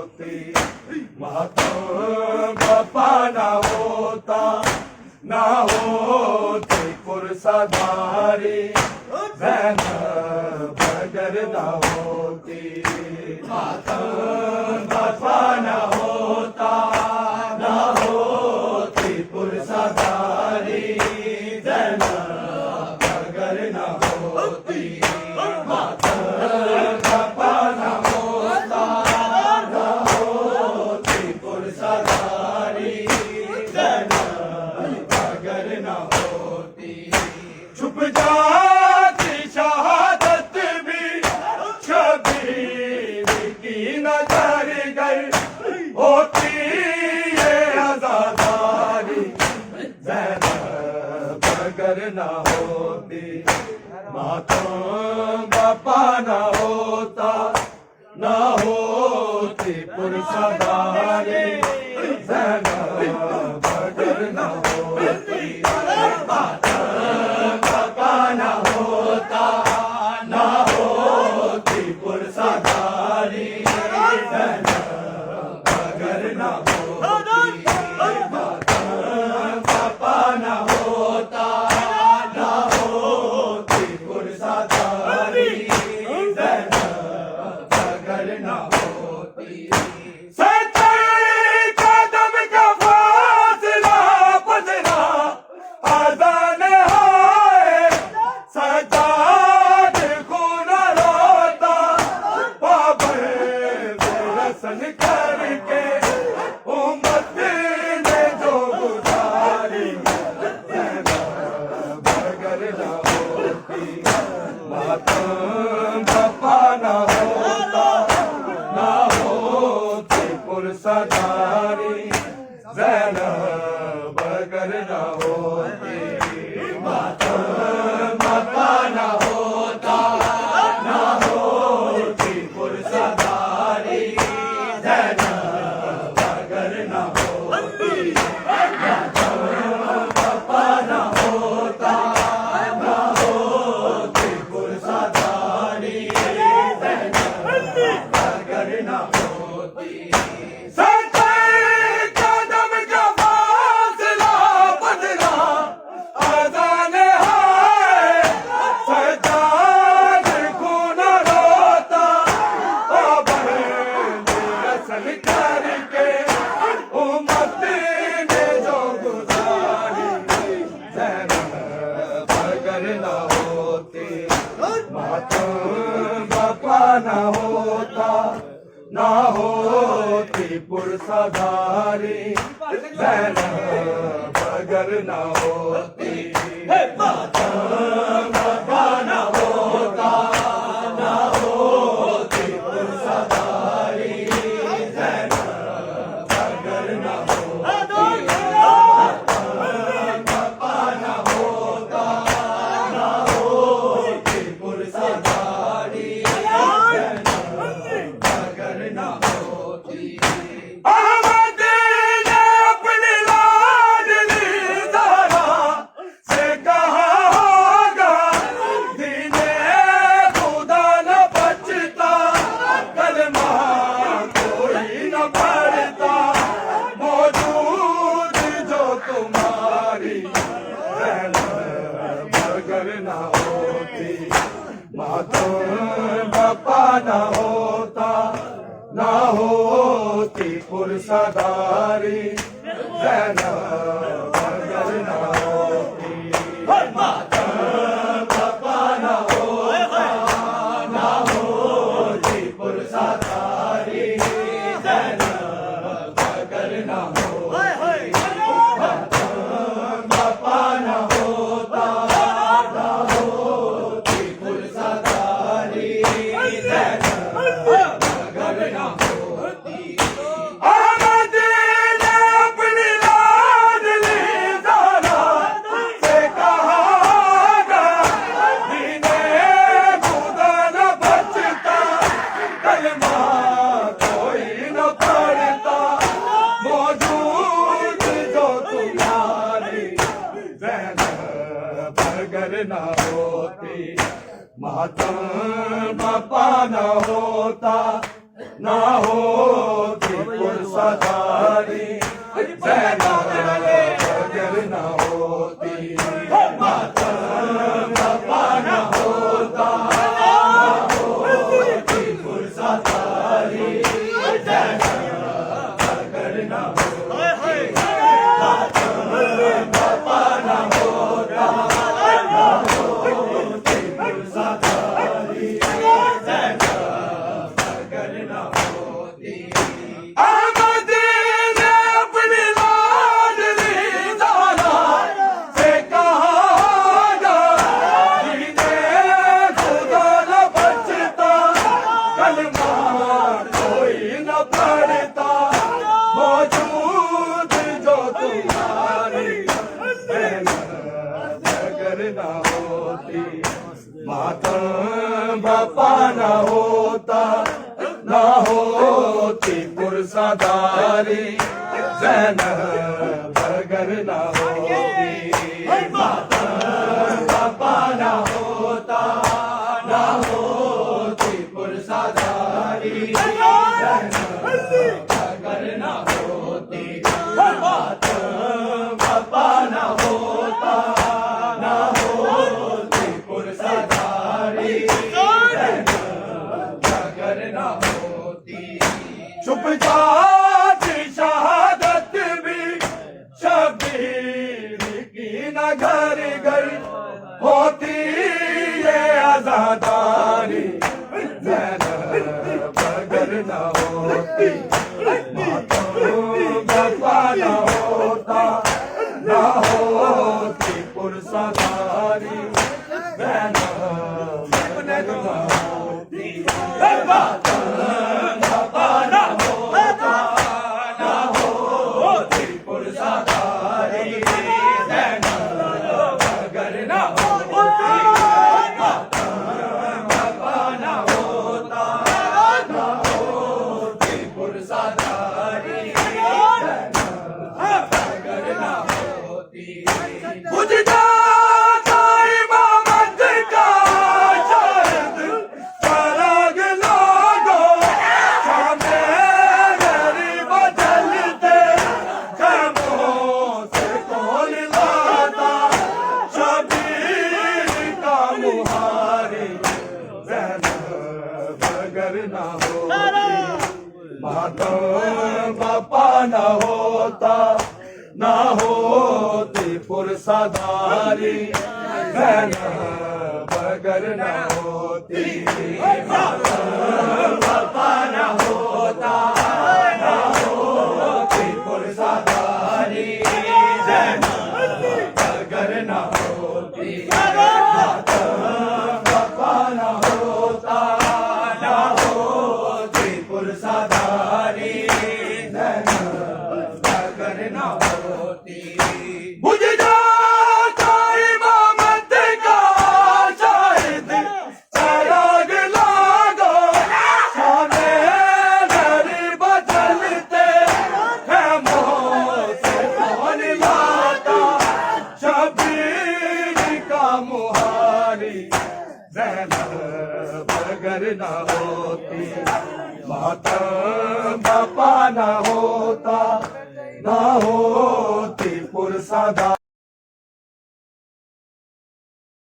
होती, मातम बापा ना होता, ना होती पुरसादारी, ज़ैनब अगर ना होती। मातम बापा ना होता, ना होती पुरसादारी, ज़ैनब अगर ना होती। मातम बापा ना होता, ना होती पुरसादारी, ज़ैनब अगर ना होती। छुप जाती शहादत भी शबीर की नजर गई, होती ये आजादारी, ज़ैनब अगर ना होती। मातम बापा ना होता, ना होती पुरसादारी, ज़ैनब अगर ना होती। मातम बापा ना होता, ना होती पुरसादारी, ज़ैनब अगर ना होती। मातम बापा ना होता, ना होती पुरसादारी, ज़ैनब अगर ना होती। सच्चाई कदम का फासला पसरा, आज़ान हाय सजाद खून रोता, पाबंद रसन करके उम्मत ने जो गुजारी, ज़ैनब अगर ना होती। मातम बापा ना होता, ना होती पुरसादारी, ज़ैनब अगर ना होती। मातम बापा ना होता, ना होती पुरसादारी, ज़ैनब अगर ना होती। मातम बापा ना होता, ना होती पुरसादारी, ज़ैनब अगर ना होती। सच्चाई कदम का फासला बदला, आज़ान हाय सजाद खून रोता, पाबंद रसन करके उम्मत ने जो गुजारी, ज़ैनब अगर ना होती। मातम बापा ना होता, ना होती पुरसादारी, ज़ैनब अगर ना होती। मातम बापा ना होता, ना होती पुरसादारी, ज़ैनब अगर ना होती। मातम बापा ना होता, ना होती पुरसादारी, ज़ैनब अगर ना होती। अहमद ने अपनी लाडली ज़हरा से कहा होगा, दीने खुदा न बचता, कलमा कोई न पढ़ता, मौजूद जो तुम्हारी, ज़ैनब अगर ना होती। मातम बापा ना होता, ना होती पुरसादारी, ज़ैनब अगर ना होती। मातम बापा ना होता, ना होती पुरसादारी, ज़ैनब अगर ना होती। मातम बापा ना होता, ना होती पुरसादारी, ज़ैनब अगर ना होती। अहमद ने अपनी लाडली ज़हरा से कहा होगा, दीने खुदा न बचता, कलमा कोई न पढ़ता, मौजूद जो तुम्हारी, ज़ैनब अगर ना होती। मातम बापा ना होता, ना होती पुरसादारी ज़ैनब अगर न होती मातम बपा न होता पुरसादारी ज़ैनब अगर न होती मातम बपा न होता पुरसादारी ज़ैनब अगर न होती अहमद ने अपनी लाडली ज़ारा से कहा जीने खुदा न बचता कलमा कोई न पढ़ता मौजूद जो तुम्हारी अगर न होती मातम बपा न होता न होती पुरसादारी ज़ैनब अगर न होती मातम बपा न होता न होती पुरसादारी ज़ैनब अगर न होती मातम बपा न होता न होती पुरसादारी ज़ैनब अगर न होती चुप जाती शहादत भी शबीर की न घर घर होती ये आजादारी ज़ैनब अगर न होती मातम बपा न होता न होती पुरसादारी ज़ैनब अगर न होती मातम बपा न होता न होती पुरसादारी ज़ैनब अगर न होती मातम बपा न होता न होती पुरसादारी ज़ैनब अगर न होती बुझ जाता इमामत का शायद चराग लागो शामे गरीब जलते खैमों से कौन लाता शबीर का मुहारी ज़ैनब अगर न होती मातम बपा न होता न होती पुरसादारी ज़ैनब अगर न होती मातम बपा न होता न होती पुरसादारी ज़ैनब अगर न होती मातम बपा न होता न होती पुरसादारी ज़ैनब अगर न होती बुझ जाता इमामत का शायद चराग लागो शामे गरीब जलते खैमों से कौन लाता शबीर का मुहारी ज़ैनब अगर न होती मातम बपा न होता न होती पुरसादारी